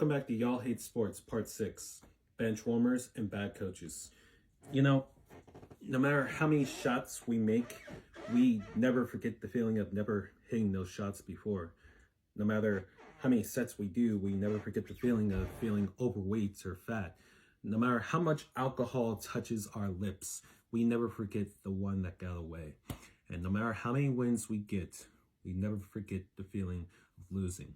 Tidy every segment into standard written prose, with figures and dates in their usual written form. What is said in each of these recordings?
Welcome back to Y'all Hate Sports, Part 6, Benchwarmers and Bad Coaches. You know, no matter how many shots we make, we never forget the feeling of never hitting those shots before. No matter how many sets we do, we never forget the feeling of feeling overweight or fat. No matter how much alcohol touches our lips, we never forget the one that got away. And no matter how many wins we get, we never forget the feeling of losing.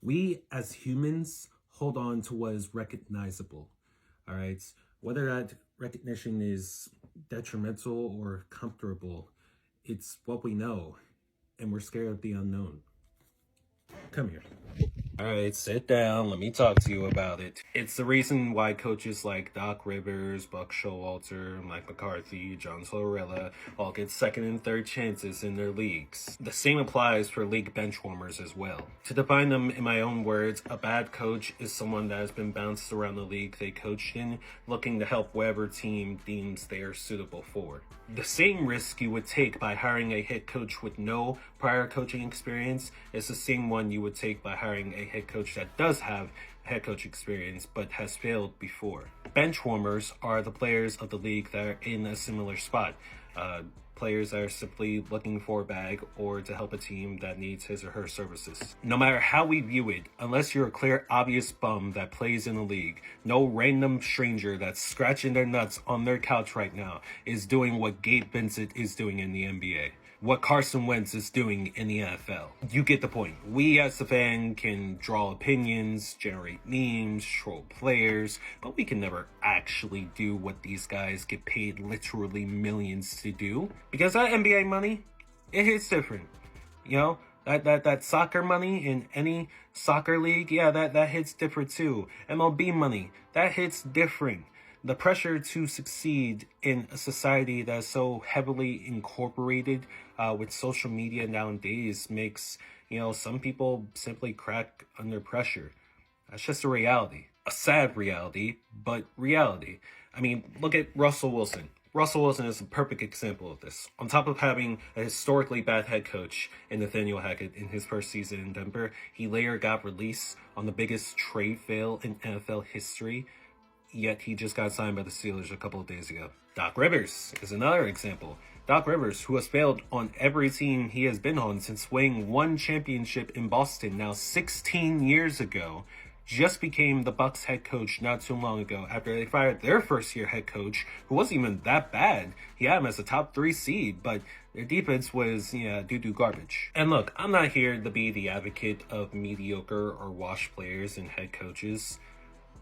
We as humans hold on to what is recognizable, all right? Whether that recognition is detrimental or comfortable, it's what we know, and we're scared of the unknown. Come here. All right, sit down. Let me talk to you about it. It's the reason why coaches like Doc Rivers, Buck Showalter, Mike McCarthy, John Tortorella all get second and third chances in their leagues. The same applies for league benchwarmers as well. To define them in my own words, a bad coach is someone that has been bounced around the league they coached in, looking to help whatever team deems they are suitable for. The same risk you would take by hiring a head coach with no prior coaching experience is the same one you would take by hiring a head coach that does have head coach experience but has failed before. Benchwarmers are the players of the league that are in a similar spot. Players that are simply looking for a bag or to help a team that needs his or her services. No matter how we view it, unless you're a clear, obvious bum that plays in the league, no random stranger that's scratching their nuts on their couch right now is doing what Gabe Vincent is doing in the NBA. What Carson Wentz is doing in the NFL. You get the point. We as the fan can draw opinions, generate memes, troll players, but we can never actually do what these guys get paid literally millions to do. Because that NBA money, it hits different. You know, that soccer money in any soccer league, yeah, that hits different too. MLB money, that hits different. The pressure to succeed in a society that is so heavily incorporated with social media nowadays makes, some people simply crack under pressure. That's just a reality. A sad reality, but reality. I mean, look at Russell Wilson. Russell Wilson is a perfect example of this. On top of having a historically bad head coach in Nathaniel Hackett in his first season in Denver, he later got released on the biggest trade fail in NFL history. Yet he just got signed by the Steelers a couple of days ago. Doc Rivers is another example. Doc Rivers, who has failed on every team he has been on since winning one championship in Boston now 16 years ago, just became the Bucs head coach not too long ago after they fired their first-year head coach, who wasn't even that bad. He had him as a top 3 seed, but their defense was, doo-doo garbage. And look, I'm not here to be the advocate of mediocre or washed players and head coaches.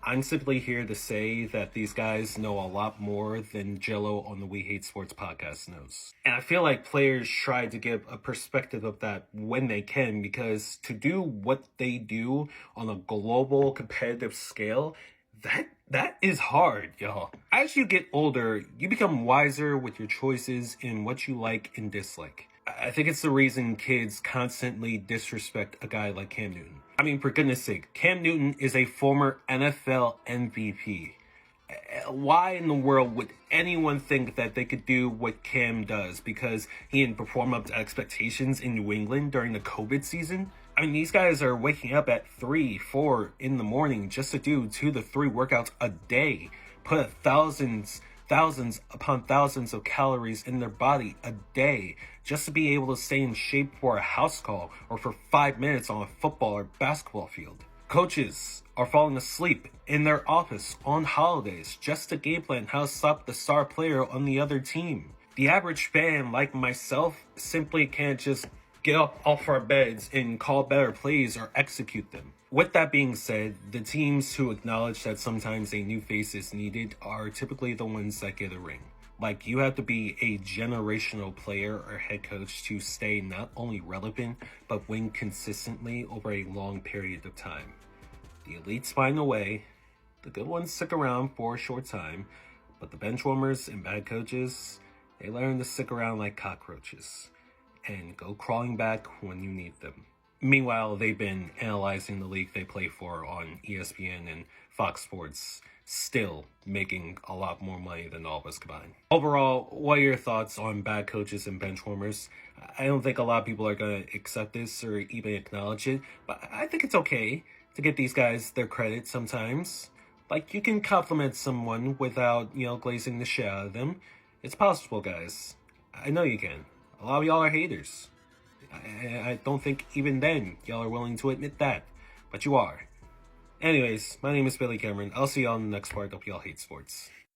I'm simply here to say that these guys know a lot more than Jello on the We Hate Sports podcast knows. And I feel like players try to give a perspective of that when they can, because to do what they do on a global competitive scale, that is hard, y'all. As you get older, you become wiser with your choices in what you like and dislike. I think it's the reason kids constantly disrespect a guy like Cam Newton. I mean, for goodness sake, Cam Newton is a former NFL MVP. Why in the world would anyone think that they could do what Cam does? Because he didn't perform up to expectations in New England during the COVID season? I mean, these guys are waking up at 3, 4 in the morning just to do 2 to 3 workouts a day. Put thousands upon thousands of calories in their body a day just to be able to stay in shape for a house call or for 5 minutes on a football or basketball field. Coaches are falling asleep in their office on holidays just to game plan how to stop the star player on the other team. The average fan like myself simply can't just get up off our beds and call better plays or execute them. With that being said, the teams who acknowledge that sometimes a new face is needed are typically the ones that get a ring. Like, you have to be a generational player or head coach to stay not only relevant, but win consistently over a long period of time. The elites find a way, the good ones stick around for a short time, but the benchwarmers and bad coaches, they learn to stick around like cockroaches and go crawling back when you need them. Meanwhile, they've been analyzing the league they play for on ESPN and Fox Sports, still making a lot more money than all of us combined. Overall, what are your thoughts on bad coaches and benchwarmers? I don't think a lot of people are going to accept this or even acknowledge it, but I think it's okay. to give these guys their credit sometimes. Like, you can compliment someone without, glazing the shit out of them. It's possible, guys. I know you can. A lot of y'all are haters. I don't think even then y'all are willing to admit that. But you are. Anyways, my name is Billy Cameron. I'll see y'all in the next part of Y'all Hate Sports.